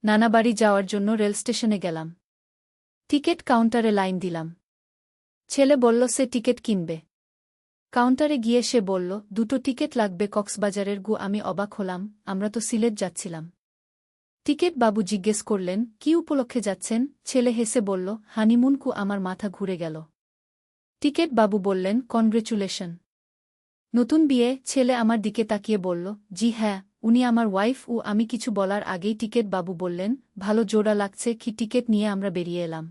নানাবাড়ি যাওয়ার জন্য রেল স্টেশনে গেলাম। টিকিট কাউন্টারে লাইন দিলাম। ছেলে বলল সে টিকিট কিনবে। কাউন্টারে গিয়ে সে বলল, 2টো টিকিট লাগবে কক্সবাজারের। আমি অবাক হলাম, আমরা তো সিলেট যাচ্ছিলাম। টিকিট বাবু জিজ্ঞেস করলেন, কি উপলক্ষে যাচ্ছেন? ছেলে হেসে বলল, হানিমুন। আমার মাথা ঘুরে গেল। টিকিট বাবু বললেন, কনগ্রেচুলেশন। নতুন বিয়ে? ছেলে আমার দিকে তাকিয়ে বলল, জি হ্যাঁ, উনি আমার ওয়াইফ। আমি কিছু বলার আগেই টিকিট বাবু বললেন, ভালো জোড়া লাগছে। কি টিকিট নিয়ে আমরা বেরিয়ে এলাম।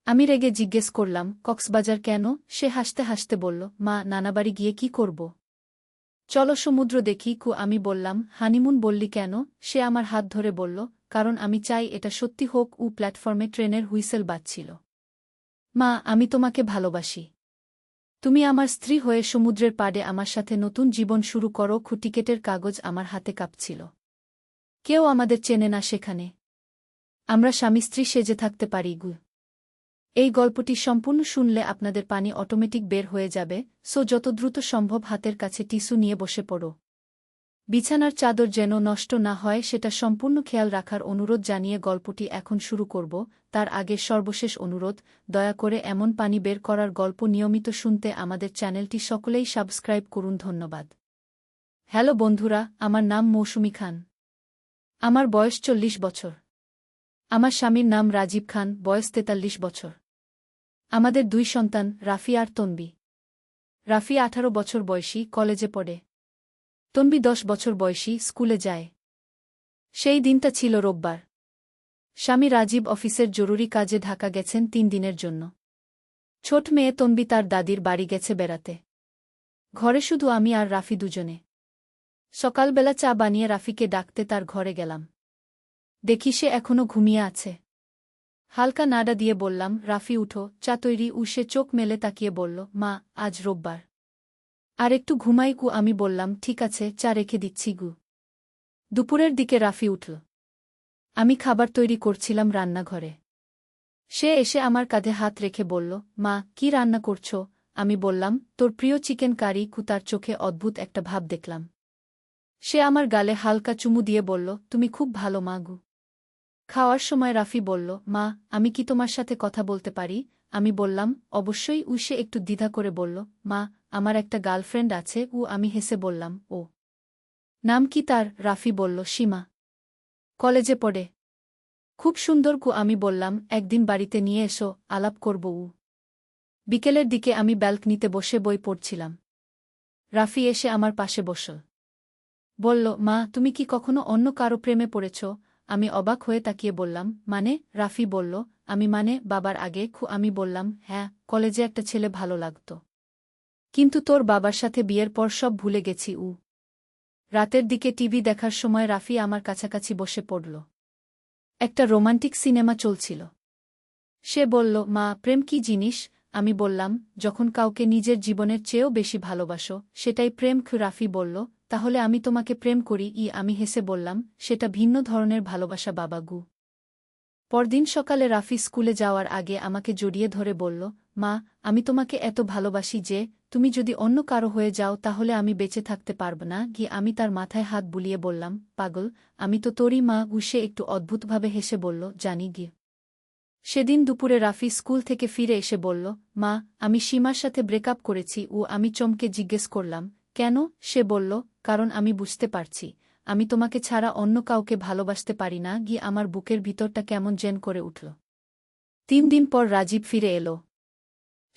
আমি রেগে জিজ্ঞেস করলাম, কক্সবাজার কেন? সে হাসতে হাসতে বলল, মা, নানাবাড়ি গিয়ে কি করব? চলো সমুদ্র দেখি। আমি বললাম, হানিমুন বললি কেন? সে আমার হাত ধরে বলল, কারণ আমি চাই এটা সত্যি হোক। প্ল্যাটফর্মে ট্রেনের হুইসেল বাজছিল। মা, আমি তোমাকে ভালোবাসি। তুমি আমার স্ত্রী হয়ে সমুদ্রের পাড়ে আমার সাথে নতুন জীবন শুরু করো। টিকেটের কাগজ আমার হাতে কাঁপছিল। কেউ আমাদের চেনে না সেখানে। আমরা স্বামী স্ত্রী সেজে থাকতে পারি। এই গল্পটি সম্পূর্ণ শুনলে আপনাদের পানি অটোমেটিক বের হয়ে যাবে। যত দ্রুত সম্ভব হাতের কাছে টিস্যু নিয়ে বসে পড়ো। বিছানার চাদর যেন নষ্ট না হয় সেটা সম্পূর্ণ খেয়াল রাখার অনুরোধ জানিয়ে গল্পটি এখন শুরু করব। তার আগে সর্বশেষ অনুরোধ, দয়া করে এমন পানি বের করার গল্প নিয়মিত শুনতে আমাদের চ্যানেলটি সকলেই সাবস্ক্রাইব করুন। ধন্যবাদ। হ্যালো বন্ধুরা, আমার নাম মৌসুমী খান। আমার বয়স 40 বছর। আমার স্বামীর নাম রাজীব খান, বয়স 43 বছর। আমাদের 2 সন্তান, রাফি আর তনবি। রাফি 18 বছর বয়সী, কলেজে পড়ে। তনবি 10 বছর বয়সী, স্কুলে যায়। সেই দিনটা ছিল রোববার। স্বামী রাজীব অফিসের জরুরি কাজে ঢাকা গেছেন 3 দিনের জন্য। ছোট মেয়ে তনবি তার দাদির বাড়ি গেছে বেড়াতে। ঘরে শুধু আমি আর রাফি দুজনে। সকালবেলা চা বানিয়ে রাফিকে ডাকতে তার ঘরে গেলাম। দেখি সে এখনো ঘুমিয়ে আছে। হালকা নাড়া দিয়ে বললাম, রাফি উঠো, চা তৈরি। সে চোখ মেলে তাকিয়ে বলল, মা, আজ রোববার। আর একটু ঘুমাই। আমি বললাম, ঠিক আছে, চা রেখে দিচ্ছি। দুপুরের দিকে রাফি উঠল। আমি খাবার তৈরি করছিলাম রান্নাঘরে। সে এসে আমার কাঁধে হাত রেখে বলল, মা, কি রান্না করছ? আমি বললাম, তোর প্রিয় চিকেন কারি। তার চোখে অদ্ভুত একটা ভাব দেখলাম। সে আমার গালে হালকা চুমু দিয়ে বলল, তুমি খুব ভালো মা। খাওয়ার সময় রাফি বলল, মা, আমি কি তোমার সাথে কথা বলতে পারি? আমি বললাম, অবশ্যই। সে একটু দ্বিধা করে বলল, মা, আমার একটা গার্লফ্রেন্ড আছে। আমি হেসে বললাম, ও, নাম কি তার? রাফি বলল, সীমা। কলেজে পড়ে। খুব সুন্দর। আমি বললাম, একদিন বাড়িতে নিয়ে এসো, আলাপ করব। বিকেলের দিকে আমি ব্যালকনিতে বসে বই পড়ছিলাম। রাফি এসে আমার পাশে বসল। বলল, মা, তুমি কি কখনো অন্য কারো প্রেমে পড়েছ? আমি অবাক হয়ে তাকিয়ে বললাম, মানে? রাফি বলল, আমি মানে বাবার আগে। আমি বললাম, হ্যাঁ, কলেজে একটা ছেলে ভালো লাগত। কিন্তু তোর বাবার সাথে বিয়ের পর সব ভুলে গেছি। রাতের দিকে টিভি দেখার সময় রাফি আমার কাছাকাছি বসে পড়ল। একটা রোমান্টিক সিনেমা চলছিল। সে বলল, মা, প্রেম কি জিনিস? আমি বললাম, যখন কাউকে নিজের জীবনের চেয়েও বেশি ভালোবাসো, সেটাই প্রেম। রাফি বলল, তাহলে আমি তোমাকে প্রেম করি। আমি হেসে বললাম, সেটা ভিন্ন ধরনের ভালোবাসা বাবা। পরদিন সকালে রাফি স্কুলে যাওয়ার আগে আমাকে জড়িয়ে ধরে বলল, মা, আমি তোমাকে এত ভালোবাসি যে তুমি যদি অন্য কারো হয়ে যাও তাহলে আমি বেঁচে থাকতে পারব না। আমি তার মাথায় হাত বুলিয়ে বললাম, পাগল, আমি তো তোরই মা। সে একটু অদ্ভুতভাবে হেসে বলল, জানি। সেদিন দুপুরে রাফি স্কুল থেকে ফিরে এসে বলল, মা, আমি সীমার সাথে ব্রেকআপ করেছি। আমি চমকে জিজ্ঞেস করলাম, কেন? সে বলল, কারণ আমি বুঝতে পারছি আমি তোমাকে ছাড়া অন্য কাউকে ভালোবাসতে পারি না। আমার বুকের ভিতরটা কেমন জেন করে উঠল। 3 দিন পর রাজীব ফিরে এলো।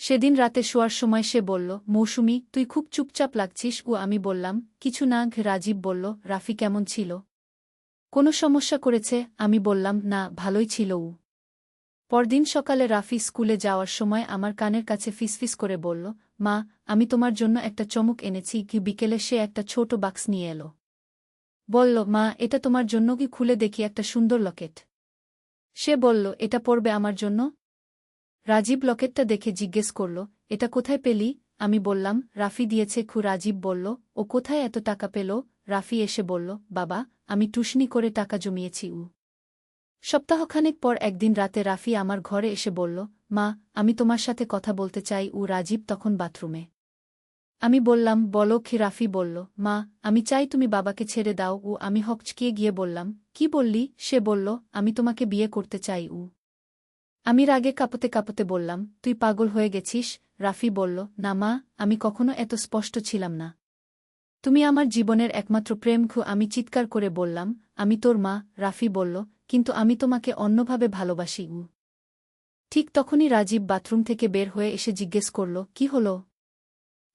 সেদিন রাতে শোয়ার সময় সে বলল, মৌসুমী, তুই খুব চুপচাপ লাগছিস। আমি বললাম, কিছু না। রাজীব বলল, রাফি কেমন ছিল? কোনো সমস্যা করেছে? আমি বললাম, না, ভালোই ছিল। পরদিন সকালে রাফি স্কুলে যাওয়ার সময় আমার কানের কাছে ফিসফিস করে বলল, মা, আমি তোমার জন্য একটা চমক এনেছি। বিকেলে সে একটা ছোট বাক্স নিয়ে এলো। বলল, মা, এটা তোমার জন্য। খুলে দেখি একটা সুন্দর লকেট। সে বলল, এটা পরবে আমার জন্য? রাজীব লকেটটা দেখে জিজ্ঞেস করল, এটা কোথায় পেলি? আমি বললাম, রাফি দিয়েছে। রাজীব বলল, ও কোথায় এত টাকা পেল? রাফি এসে বলল, বাবা, আমি টুসনি করে টাকা জমিয়েছি। সপ্তাহখানেক পর একদিন রাতে রাফি আমার ঘরে এসে বলল, মা, আমি তোমার সাথে কথা বলতে চাই। রাজীব তখন বাথরুমে। আমি বললাম, বলো কি? রাফি বলল, মা, আমি চাই তুমি বাবাকে ছেড়ে দাও। আমি হকচকিয়ে গিয়ে বললাম, কি বললি? সে বলল, আমি তোমাকে বিয়ে করতে চাই। আমি রাগে কাঁপতে কাঁপতে বললাম, তুই পাগল হয়ে গেছিস? রাফি বলল, না মা, আমি কখনো এত স্পষ্ট ছিলাম না। তুমি আমার জীবনের একমাত্র প্রেম। আমি চিৎকার করে বললাম, আমি তোর মা। রাফি বলল, কিন্তু আমি তোমাকে অন্যভাবে ভালোবাসি। ঠিক তখনই রাজীব বাথরুম থেকে বের হয়ে এসে জিজ্ঞেস করল, কি হলো?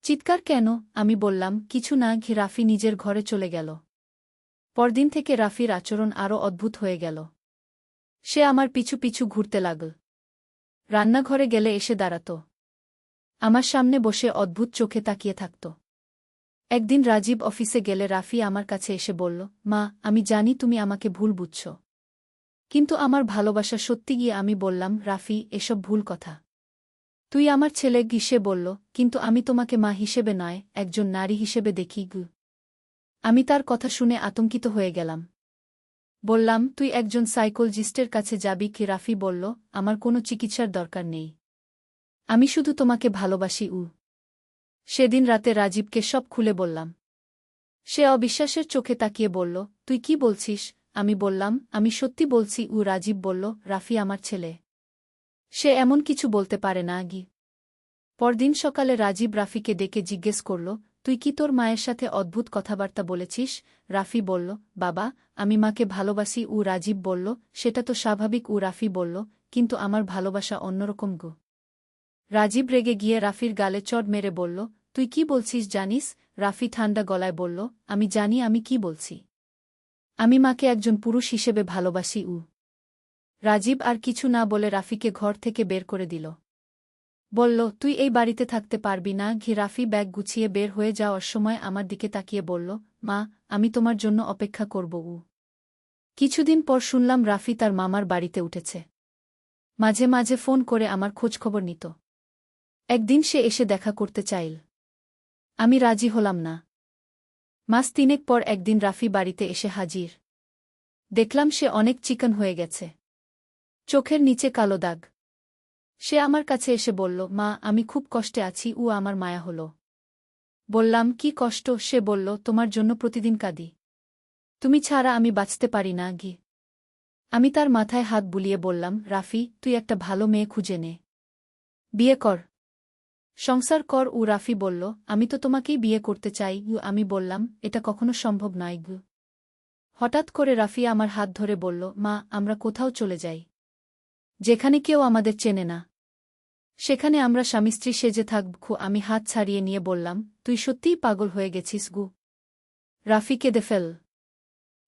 চিৎকার কেন? আমি বললাম, কিছু না। রাফি নিজের ঘরে চলে গেল। পরদিন থেকে রাফির আচরণ আরও অদ্ভুত হয়ে গেল। সে আমার পিছু পিছু ঘুরতে লাগল। রান্নাঘরে গেলে এসে দাঁড়াত। আমার সামনে বসে অদ্ভুত চোখে তাকিয়ে থাকত। একদিন রাজীব অফিসে গেলে রাফি আমার কাছে এসে বলল, মা, আমি জানি তুমি আমাকে ভুল বুঝছ, কিন্তু আমার ভালোবাসা সত্যি। গিয়ে আমি বললাম, রাফি, এসব ভুল কথা। তুই আমার ছেলে। সে বলল, কিন্তু আমি তোমাকে মা হিসেবে নয়, একজন নারী হিসেবে দেখি। আমি তার কথা শুনে আতঙ্কিত হয়ে গেলাম। বললাম, তুই একজন সাইকোলজিস্টের কাছে যাবি কি? রাফি বলল, আমার কোনো চিকিৎসার দরকার নেই, আমি শুধু তোমাকে ভালোবাসি। সেদিন রাতে রাজীবকে সব খুলে বললাম। সে অবিশ্বাসের চোখে তাকিয়ে বলল, তুই কি বলছিস? আমি বললাম, আমি সত্যি বলছি। রাজীব বলল, রাফি আমার ছেলে, সে এমন কিছু বলতে পারে না। পরদিন সকালে রাজীব রাফিকে ডেকে জিজ্ঞেস করল, তুই কি তোর মায়ের সাথে অদ্ভুত কথাবার্তা বলেছিস? রাফি বলল, বাবা, আমি মাকে ভালোবাসি। রাজীব বলল, সেটা তো স্বাভাবিক। রাফি বলল, কিন্তু আমার ভালোবাসা অন্যরকম। রাজীব রেগে গিয়ে রাফির গালে চড় মেরে বলল, তুই কি বলছিস জানিস? রাফি ঠান্ডা গলায় বলল, আমি জানি আমি কি বলছি। আমি মাকে একজন পুরুষ হিসেবে ভালোবাসি। রাজীব আর কিছু না বলে রাফিকে ঘর থেকে বের করে দিল। বলল, তুই এই বাড়িতে থাকতে পারবি না। রাফি ব্যাগ গুছিয়ে বের হয়ে যাওয়ার সময় আমার দিকে তাকিয়ে বলল, মা, আমি তোমার জন্য অপেক্ষা করব। কিছুদিন পর শুনলাম রাফি তার মামার বাড়িতে উঠেছে। মাঝে মাঝে ফোন করে আমার খোঁজখবর নিত। একদিন সে এসে দেখা করতে চাইল। আমি রাজি হলাম না। মাস তিনেক পর একদিন রাফি বাড়িতে এসে হাজির। দেখলাম সে অনেক চিকন হয়ে গেছে, চোখের নিচে কালো দাগ। সে আমার কাছে এসে বলল, মা, আমি খুব কষ্টে আছি। আমার মায়া হল। বললাম, কি কষ্ট? সে বলল, তোমার জন্য প্রতিদিন কাঁদি, তুমি ছাড়া আমি বাঁচতে পারি না। আমি তার মাথায় হাত বুলিয়ে বললাম, রাফি, তুই একটা ভালো মেয়ে খুঁজে নে, বিয়ে কর, সংসার কর। রাফি বলল, আমি তো তোমাকেই বিয়ে করতে চাই। আমি বললাম, এটা কখনো সম্ভব নয়। হঠাৎ করে রাফি আমার হাত ধরে বলল, মা, আমরা কোথাও চলে যাই, যেখানে কেউ আমাদের চেনে না, সেখানে আমরা স্বামী স্ত্রী সেজে থাকব। আমি হাত ছাড়িয়ে নিয়ে বললাম, তুই সত্যিই পাগল হয়ে গেছিস। রাফি কেঁদে ফেল।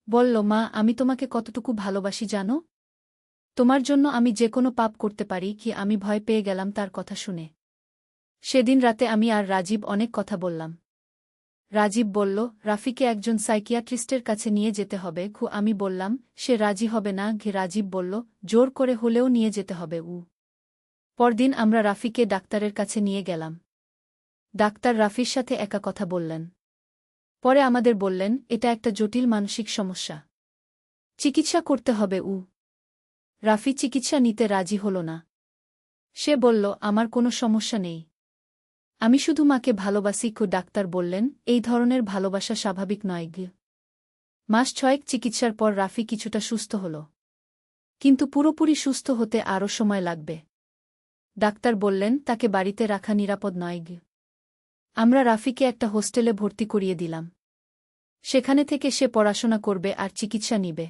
বলল, মা, আমি তোমাকে কতটুকু ভালোবাসি জানো? তোমার জন্য আমি যে কোনো পাপ করতে পারি। আমি ভয় পেয়ে গেলাম তার কথা শুনে। সেদিন রাতে আমি আর রাজীব অনেক কথা বললাম। রাজীব বলল, রাফিকে একজন সাইকিয়াট্রিস্টের কাছে নিয়ে যেতে হবে। আমি বললাম, সে রাজি হবে না। রাজীব বলল, জোর করে হলেও নিয়ে যেতে হবে। পরদিন আমরা রাফিকে ডাক্তারের কাছে নিয়ে গেলাম। ডাক্তার রাফির সাথে একা কথা বললেন। পরে আমাদের বললেন, এটা একটা জটিল মানসিক সমস্যা, চিকিৎসা করতে হবে। রাফি চিকিৎসা নিতে রাজি হল না। সে বলল, আমার কোনো সমস্যা নেই, আমি শুধু মাকে ভালোবাসি। ডাক্তার বললেন, এই ধরনের ভালোবাসা স্বাভাবিক নয়। মাস 6 চিকিৎসার পর রাফি কিছুটা সুস্থ হল, কিন্তু পুরোপুরি সুস্থ হতে আরও সময় লাগবে। ডাক্তার বললেন, তাকে বাড়িতে রাখা নিরাপদ নয়। আমরা রাফিকে একটা হোস্টেলে ভর্তি করিয়ে দিলাম। সেখানে থেকে সে পড়াশোনা করবে আর চিকিৎসা নিবে।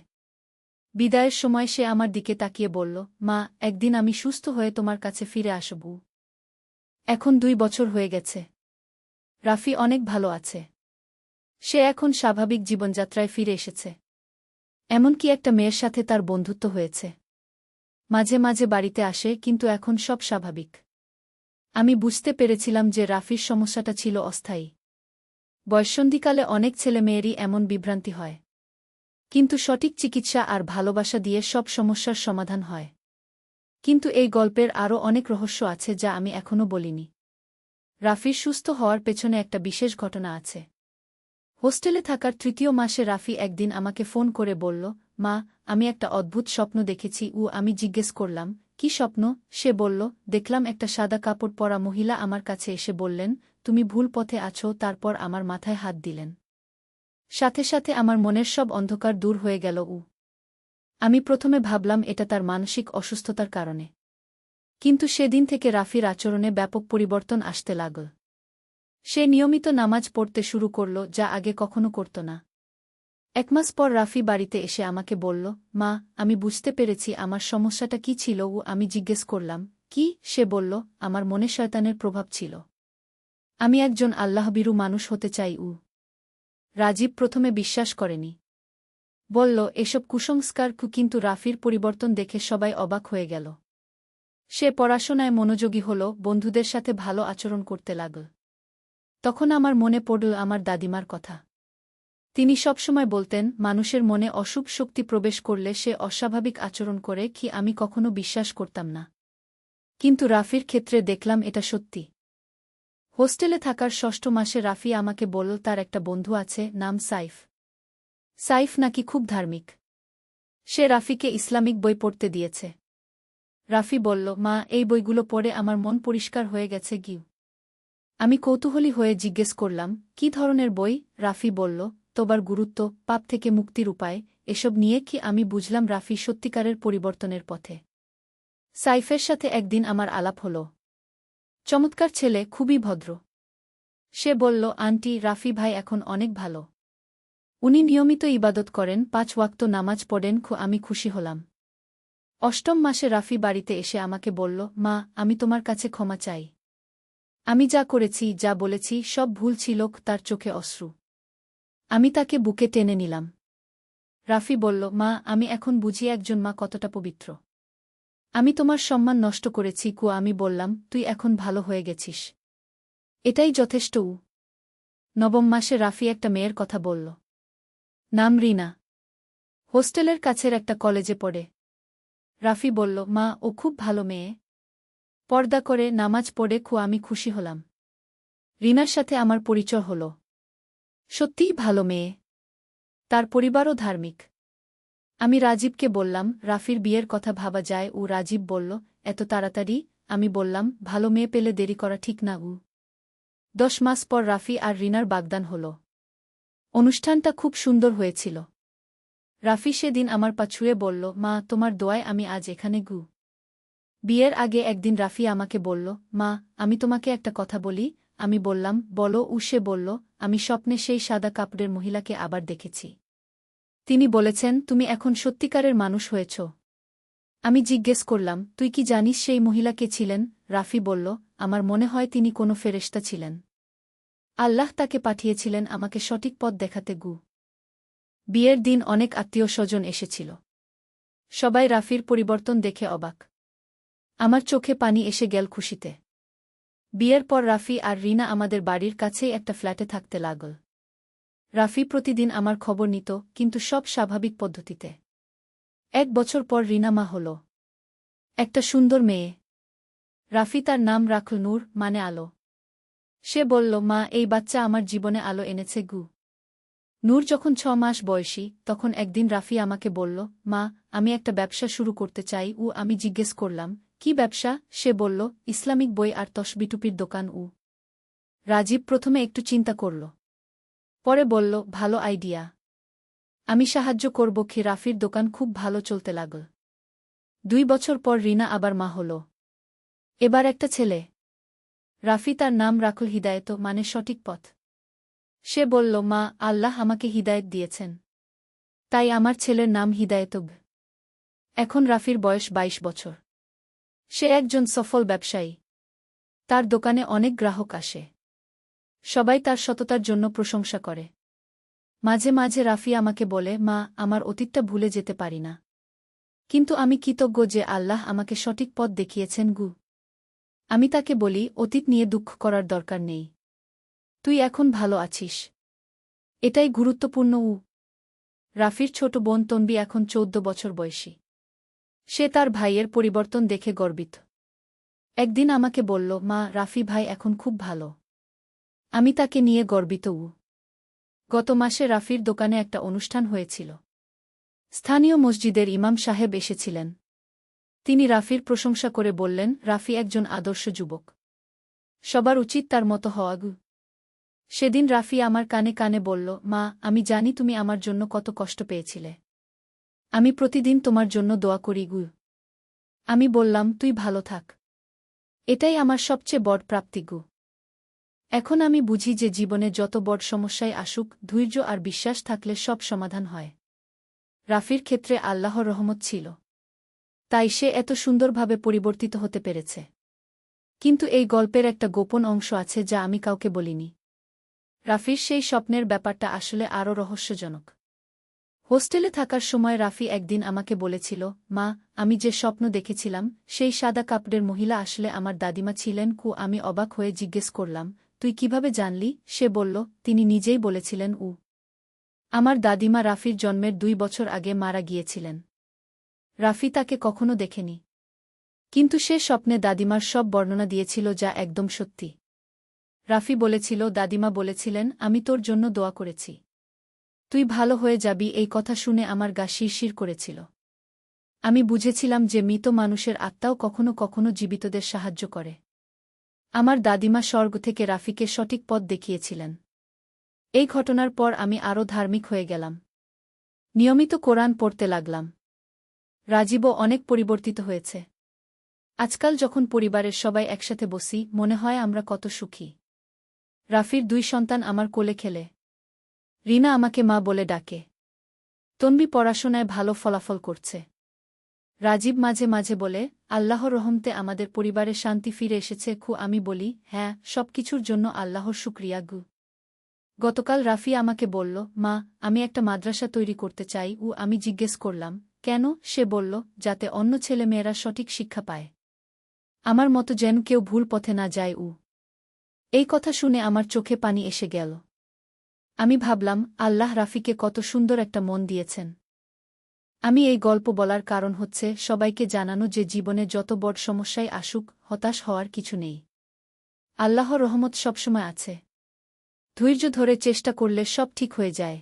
বিদায়ের সময় সে আমার দিকে তাকিয়ে বলল, মা, একদিন আমি সুস্থ হয়ে তোমার কাছে ফিরে আসব। এখন 2 বছর হয়ে গেছে। রাফি অনেক ভালো আছে। সে এখন স্বাভাবিক জীবনযাত্রায় ফিরে এসেছে। এমনকি একটা মেয়ের সাথে তার বন্ধুত্ব হয়েছে। মাঝে মাঝে বাড়িতে আসে, কিন্তু এখন সব স্বাভাবিক। আমি বুঝতে পেরেছিলাম যে রাফির সমস্যাটা ছিল অস্থায়ী। বয়ঃসন্ধিকালে অনেক ছেলেমেয়েরই এমন বিভ্রান্তি হয়, কিন্তু সঠিক চিকিৎসা আর ভালোবাসা দিয়ে সব সমস্যার সমাধান হয়। কিন্তু এই গল্পের আরও অনেক রহস্য আছে যা আমি এখনও বলিনি। রাফির সুস্থ হওয়ার পেছনে একটা বিশেষ ঘটনা আছে। হোস্টেলে থাকার 3য় মাসে রাফি একদিন আমাকে ফোন করে বলল, মা, আমি একটা অদ্ভুত স্বপ্ন দেখেছি। আমি জিজ্ঞেস করলাম, কি স্বপ্ন? সে বলল, দেখলাম একটা সাদা কাপড় পরা মহিলা আমার কাছে এসে বললেন, তুমি ভুল পথে আছো, তারপর আমার মাথায় হাত দিলেন। সাথে সাথে আমার মনের সব অন্ধকার দূর হয়ে গেল। আমি প্রথমে ভাবলাম এটা তার মানসিক অসুস্থতার কারণে। কিন্তু সেদিন থেকে রাফির আচরণে ব্যাপক পরিবর্তন আসতে লাগল। সে নিয়মিত নামাজ পড়তে শুরু করল, যা আগে কখনো করত না। 1 মাস পর রাফি বাড়িতে এসে আমাকে বলল, মা, আমি বুঝতে পেরেছি আমার সমস্যাটা কি ছিল। আমি জিজ্ঞেস করলাম, কি? সে বলল, আমার মনে শয়তানের প্রভাব ছিল। আমি একজন আল্লাহভীরু মানুষ হতে চাই। রাজীব প্রথমে বিশ্বাস করেনি। বলল, এসব কুসংস্কার। কিন্তু রাফির পরিবর্তন দেখে সবাই অবাক হয়ে গেল। সে পড়াশোনায় মনোযোগী হল, বন্ধুদের সাথে ভালো আচরণ করতে লাগল। তখন আমার মনে পড়ল আমার দাদিমার কথা। তিনি সবসময় বলতেন, মানুষের মনে অশুভ শক্তি প্রবেশ করলে সে অস্বাভাবিক আচরণ করে। আমি কখনো বিশ্বাস করতাম না। কিন্তু রাফির ক্ষেত্রে দেখলাম এটা সত্যি। হোস্টেলে থাকার 6ষ্ঠ মাসে রাফি আমাকে বলল তার একটা বন্ধু আছে, নাম সাইফ। সাইফ নাকি খুব ধার্মিক। সে রাফিকে ইসলামিক বই পড়তে দিয়েছে। রাফি বলল, মা, এই বইগুলো পড়ে আমার মন পরিষ্কার হয়ে গেছে। আমি কৌতূহলী হয়ে জিজ্ঞেস করলাম, কি ধরনের বই? রাফি বলল, তোবার গুরুত্ব, পাপ থেকে মুক্তির উপায়, এসব নিয়ে। আমি বুঝলাম রাফি সত্যিকারের পরিবর্তনের পথে। সাইফের সাথে একদিন আমার আলাপ হল। চমৎকার ছেলে, খুবই ভদ্র। সে বলল, আন্টি, রাফি ভাই এখন অনেক ভালো। উনি নিয়মিত ইবাদত করেন, 5 ওয়াক্ত নামাজ পড়েন। আমি খুশি হলাম। 8ম মাসে রাফি বাড়িতে এসে আমাকে বলল, মা, আমি তোমার কাছে ক্ষমা চাই। আমি যা করেছি, যা বলেছি, সব ভুল ছিল। তার চোখে অশ্রু। আমি তাকে বুকে টেনে নিলাম। রাফি বলল, মা, আমি এখন বুঝি একজন মা কতটা পবিত্র। আমি তোমার সম্মান নষ্ট করেছি। আমি বললাম, তুই এখন ভালো হয়ে গেছিস। এটাই যথেষ্ট। 9ম মাসে রাফি একটা মেয়ের কথা বলল। নাম রিনা। হোস্টেলের কাছের একটা কলেজে পড়ে। রাফি বলল, মা, ও খুব ভালো মেয়ে। পর্দা করে, নামাজ পড়ে। আমি খুশি হলাম। রিনার সাথে আমার পরিচয় হল। সত্যিই ভালো মেয়ে। তার পরিবারও ধার্মিক। আমি রাজীবকে বললাম, রাফির বিয়ের কথা ভাবা যায়? রাজীব বলল, এত তাড়াতাড়ি? আমি বললাম, ভালো মেয়ে পেলে দেরি করা ঠিক না। 10 মাস পর রাফি আর রিনার বাগদান হল। অনুষ্ঠানটা খুব সুন্দর হয়েছিল। রাফি সেদিন আমার পা ছুঁয়ে বলল, মা, তোমার দোয়ায় আমি আজ এখানে। বিয়ের আগে একদিন রাফি আমাকে বলল, মা, আমি তোমাকে একটা কথা বলি। আমি বললাম, বলো। সে বলল, আমি স্বপ্নে সেই সাদা কাপড়ের মহিলাকে আবার দেখেছি। তিনি বলেছেন, তুমি এখন সত্যিকারের মানুষ হয়েছ। আমি জিজ্ঞেস করলাম, তুই কি জানিস সেই মহিলা কে ছিলেন? রাফি বলল, আমার মনে হয় তিনি কোনো ফেরেশতা ছিলেন। আল্লাহ তাকে পাঠিয়েছিলেন আমাকে সঠিক পথ দেখাতে। বিয়ের দিন অনেক আত্মীয়-স্বজন এসেছিল। সবাই রাফির পরিবর্তন দেখে অবাক। আমার চোখে পানি এসে গেল খুশিতে। বিয়ের পর রাফি আর রিনা আমাদের বাড়ির কাছেই একটা ফ্ল্যাটে থাকতে লাগল। রাফি প্রতিদিন আমার খবর নিত, কিন্তু সব স্বাভাবিক পদ্ধতিতে। 1 বছর পর রিনা মা হল। একটা সুন্দর মেয়ে। রাফি তার নাম রাখল নূর, মানে আলো। সে বলল, মা, এই বাচ্চা আমার জীবনে আলো এনেছে। নূর যখন 6 মাস বয়সী, তখন একদিন রাফি আমাকে বলল, মা, আমি একটা ব্যবসা শুরু করতে চাই। আমি জিজ্ঞেস করলাম, কি ব্যবসা? সে বলল, ইসলামিক বই আর তসবিটুপির দোকান। রাজীব প্রথমে একটু চিন্তা করল। পরে বলল, ভালো আইডিয়া। আমি সাহায্য করব। রাফির দোকান খুব ভালো চলতে লাগল। 2 বছর পর রিনা আবার মা হল। এবার একটা ছেলে। রাফি তার নাম রাখল হিদায়ত, মানে সঠিক পথ। সে বলল, মা, আল্লাহ আমাকে হিদায়ত দিয়েছেন, তাই আমার ছেলের নাম হিদায়ত। এখন রাফির বয়স 22 বছর। সে একজন সফল ব্যবসায়ী। তার দোকানে অনেক গ্রাহক আসে। সবাই তার সততার জন্য প্রশংসা করে। মাঝে মাঝে রাফি আমাকে বলে, মা, আমার অতীতটা ভুলে যেতে পারি না। কিন্তু আমি কৃতজ্ঞ যে আল্লাহ আমাকে সঠিক পথ দেখিয়েছেন। আমি তাকে বলি, অতীত নিয়ে দুঃখ করার দরকার নেই। তুই এখন ভালো আছিস, এটাই গুরুত্বপূর্ণ। রাফির ছোট বোন তনবি এখন 14 বছর বয়সী। সে তার ভাইয়ের পরিবর্তন দেখে গর্বিত। একদিন আমাকে বলল, মা, রাফি ভাই এখন খুব ভালো। আমি তাকে নিয়ে গর্বিত। গত মাসে রাফির দোকানে একটা অনুষ্ঠান হয়েছিল। স্থানীয় মসজিদের ইমাম সাহেব এসেছিলেন। তিনি রাফির প্রশংসা করে বললেন, রাফি একজন আদর্শ যুবক। সবার উচিত তার মতো হওয়া গু। সেদিন রাফি আমার কানে কানে বলল, মা, আমি জানি তুমি আমার জন্য কত কষ্ট পেয়েছিলে। আমি প্রতিদিন তোমার জন্য দোয়া করি গু। আমি বললাম, তুই ভালো থাক। এটাই আমার সবচেয়ে বড় প্রাপ্তি গু। এখন আমি বুঝি যে জীবনে যত বড় সমস্যায় আসুক, ধৈর্য আর বিশ্বাস থাকলে সব সমাধান হয়। রাফির ক্ষেত্রে আল্লাহর রহমত ছিল। তাই সে এত সুন্দরভাবে পরিবর্তিত হতে পেরেছে। কিন্তু এই গল্পের একটা গোপন অংশ আছে যা আমি কাউকে বলিনি। রাফির সেই স্বপ্নের ব্যাপারটা আসলে আরও রহস্যজনক। হোস্টেলে থাকার সময় রাফি একদিন আমাকে বলেছিল, মা, আমি যে স্বপ্ন দেখেছিলাম সেই সাদা কাপড়ের মহিলা আসলে আমার দাদিমা ছিলেন। আমি অবাক হয়ে জিজ্ঞেস করলাম, তুই কিভাবে জানলি? সে বলল, তিনি নিজেই বলেছিলেন। আমার দাদিমা রাফির জন্মের 2 বছর আগে মারা গিয়েছিলেন। রাফি তাকে কখনো দেখেনি। কিন্তু সে স্বপ্নে দাদিমার সব বর্ণনা দিয়েছিল যা একদম সত্যি। রাফি বলেছিল, দাদিমা বলেছিলেন, আমি তোর জন্য দোয়া করেছি। তুই ভালো হয়ে যাবি। এই কথা শুনে আমার গা শিরশির করেছিল। আমি বুঝেছিলাম যে মৃত মানুষের আত্মাও কখনো কখনো জীবিতদের সাহায্য করে। আমার দাদিমা স্বর্গ থেকে রাফিকে সঠিক পথ দেখিয়েছিলেন। এই ঘটনার পর আমি আরও ধার্মিক হয়ে গেলাম। নিয়মিত কোরআন পড়তে লাগলাম। রাজীবও অনেক পরিবর্তিত হয়েছে। আজকাল যখন পরিবারের সবাই একসাথে বসি, মনে হয় আমরা কত সুখী। রাফির 2 সন্তান আমার কোলে খেলে। রিনা আমাকে মা বলে ডাকে। তন্বী পড়াশোনায় ভালো ফলাফল করছে। রাজীব মাঝে মাঝে বলে, আল্লাহর রহমতে আমাদের পরিবারে শান্তি ফিরে এসেছে। আমি বলি, হ্যাঁ, সবকিছুর জন্য আল্লাহর শুকরিয়া গু। গতকাল রাফি আমাকে বলল, মা, আমি একটা মাদ্রাসা তৈরি করতে চাই। আমি জিজ্ঞেস করলাম, কেন? সে বলল, যাতে অন্য ছেলেমেয়েরা সঠিক শিক্ষা পায়। আমার মতো যেন কেউ ভুল পথে না যায়। এই কথা শুনে আমার চোখে পানি এসে গেল। আমি ভাবলাম, আল্লাহ রাফিকে কত সুন্দর একটা মন দিয়েছেন। আমি এই গল্প বলার কারণ হচ্ছে সবাইকে জানানো যে জীবনে যত বড় সমস্যায় আসুক, হতাশ হওয়ার কিছু নেই। আল্লাহর রহমত সবসময় আছে। ধৈর্য ধরে চেষ্টা করলে সব ঠিক হয়ে যায়।